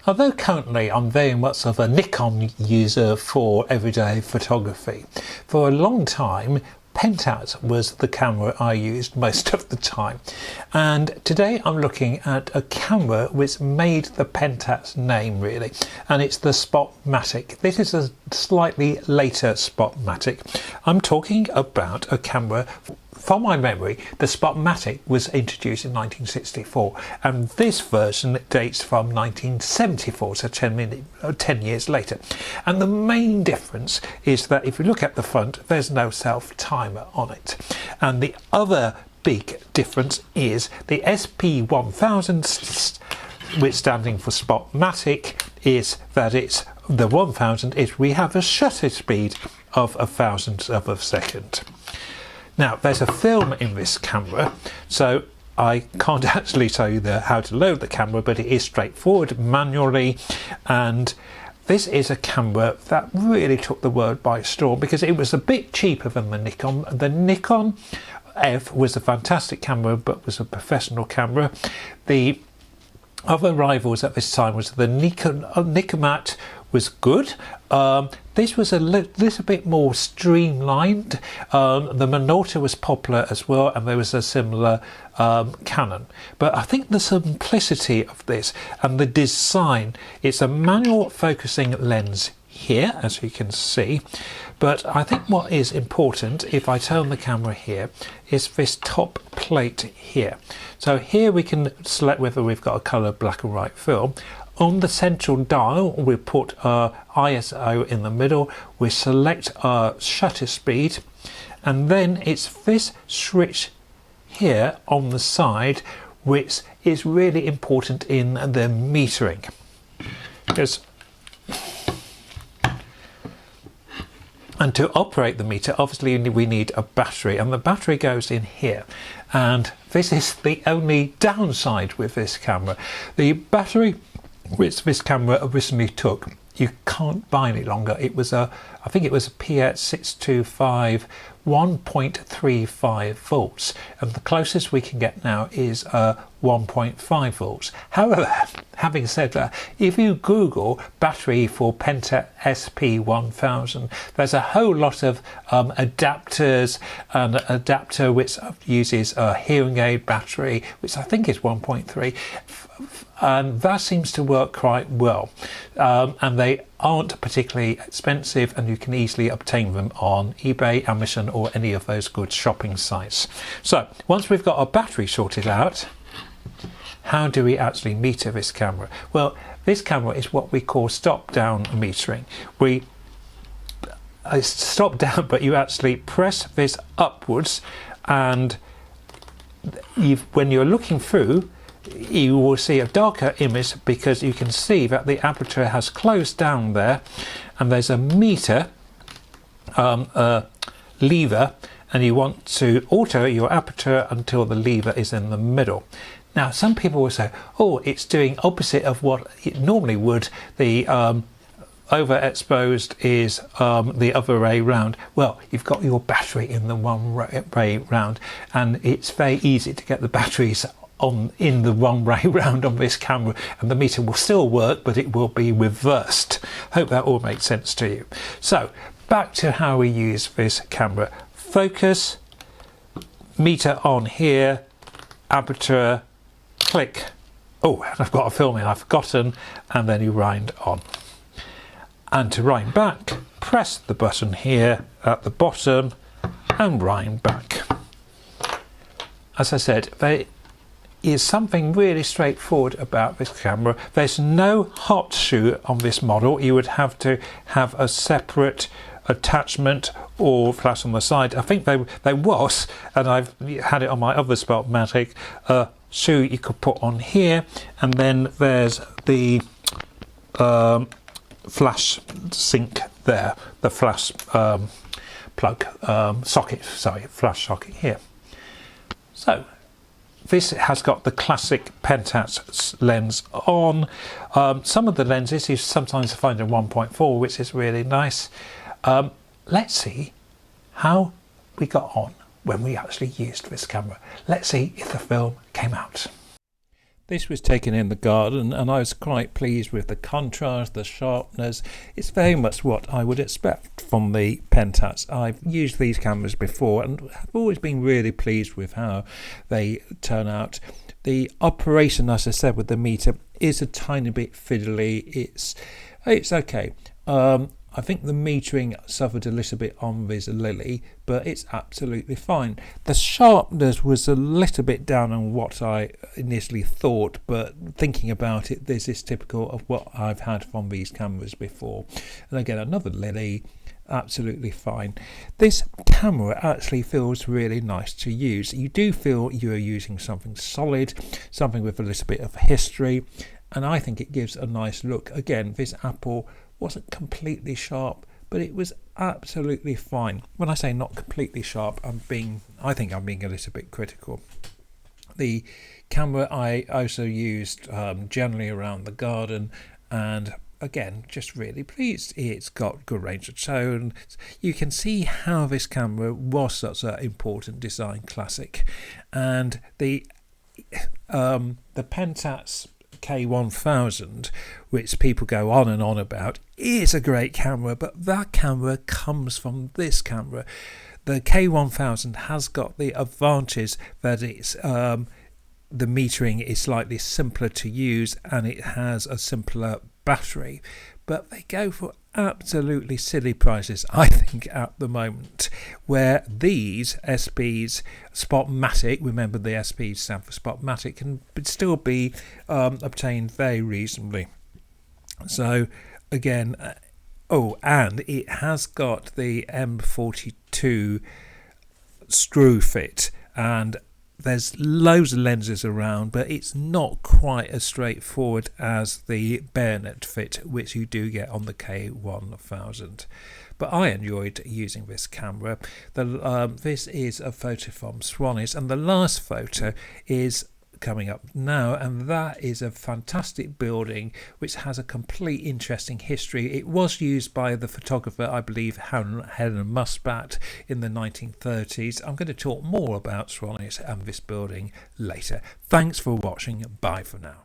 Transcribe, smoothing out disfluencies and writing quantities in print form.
Although currently I'm very much of a Nikon user for everyday photography, for a long time Pentax was the camera I used most of the time, and today I'm looking at a camera which made the Pentax name really, and it's the Spotmatic. This is a slightly later Spotmatic. I'm talking about a camera. From my memory, the Spotmatic was introduced in 1964, and this version dates from 1974, so 10 years later. And the main difference is that if you look at the front, there's no self-timer on it. And the other big difference is the SP1000, which standing for Spotmatic, is that it's the 1000 is we have a shutter speed of 1,000th of a second. Now there's a film in this camera, so I can't actually tell you how to load the camera, but it is straightforward manually, and this is a camera that really took the world by storm because it was a bit cheaper than the Nikon. The Nikon F was a fantastic camera but was a professional camera. The other rivals at this time was the Nikomat was good. This was a little bit more streamlined. The Minolta was popular as well, and there was a similar Canon. But I think the simplicity of this and the design, it's a manual focusing lens here, as you can see, but I think what is important, if I turn the camera here, is this top plate here. So here we can select whether we've got a colour black and white film. On the central dial we put our ISO in the middle, we select our shutter speed, and then it's this switch here on the side which is really important in the metering, because and to operate the meter obviously we need a battery, and the battery goes in here, and this is the only downside with this camera. The battery which this camera originally took, you can't buy any longer. It was I think it was a PS625 1.35 volts, and the closest we can get now is 1.5 volts. However, having said that, if you Google battery for Pentax SP1000, there's a whole lot of adapters, and an adapter which uses a hearing aid battery, which I think is 1.3, and that seems to work quite well, and they aren't particularly expensive, and you can easily obtain them on eBay, Amazon, or any of those good shopping sites. So once we've got our battery sorted out, how do we actually meter this camera? Well, this camera is what we call stop down metering. It's stop down, but you actually press this upwards, and when you're looking through, you will see a darker image because you can see that the aperture has closed down there, and there's a meter lever, and you want to alter your aperture until the lever is in the middle. Now some people will say, oh, it's doing opposite of what it normally would. The overexposed is the other way round. Well, you've got your battery in the one way round, and it's very easy to get the batteries in the one way round on this camera, and the meter will still work, but it will be reversed. Hope that all makes sense to you. So back to how we use this camera. Focus, meter on here, aperture, click. Oh, I've got a film in, I've forgotten, and then you wind on. And to wind back, press the button here at the bottom and wind back. As I said, there is something really straightforward about this camera. There's no hot shoe on this model. You would have to have a separate attachment or flash on the side. I think there was, and I've had it on my other Spotmatic, a shoe you could put on here, and then there's the flash sink there, the flash plug socket, sorry, flash socket here. So this has got the classic Pentax lens on. Some of the lenses you sometimes find in 1.4, which is really nice. Let's see how we got on when we actually used this camera. Let's see if the film came out. This was taken in the garden and I was quite pleased with the contrast, the sharpness. It's very much what I would expect from the Pentax. I've used these cameras before and have always been really pleased with how they turn out. The operation, as I said, with the meter is a tiny bit fiddly. It's okay. I think the metering suffered a little bit on this Lily, but it's absolutely fine. The sharpness was a little bit down on what I initially thought, but thinking about it, this is typical of what I've had from these cameras before. And again, another Lily, absolutely fine. This camera actually feels really nice to use. You do feel you are using something solid, something with a little bit of history, and I think it gives a nice look. Again, this Apple wasn't completely sharp, but it was absolutely fine. When I say not completely sharp, I think I'm being a little bit critical. The camera I also used generally around the garden, and again, just really pleased. It's got good range of tone. You can see how this camera was such an important design classic, and the Pentax K1000, which people go on and on about, is a great camera, but that camera comes from this camera. The K1000 has got the advantage that it's the metering is slightly simpler to use and it has a simpler battery, but they go for absolutely silly prices, I think, at the moment, where these SPs Spotmatic, remember the SPs stand for Spotmatic, can still be obtained very reasonably. So again, and it has got the M42 screw fit, and there's loads of lenses around, but it's not quite as straightforward as the bayonet fit, which you do get on the K1000. But I enjoyed using this camera. This is a photo from Swannies, and the last photo is coming up now, and that is a fantastic building which has a complete interesting history. It was used by the photographer, I believe, Helen Musbat in the 1930s. I'm going to talk more about Swannies and this building later. Thanks for watching. Bye for now.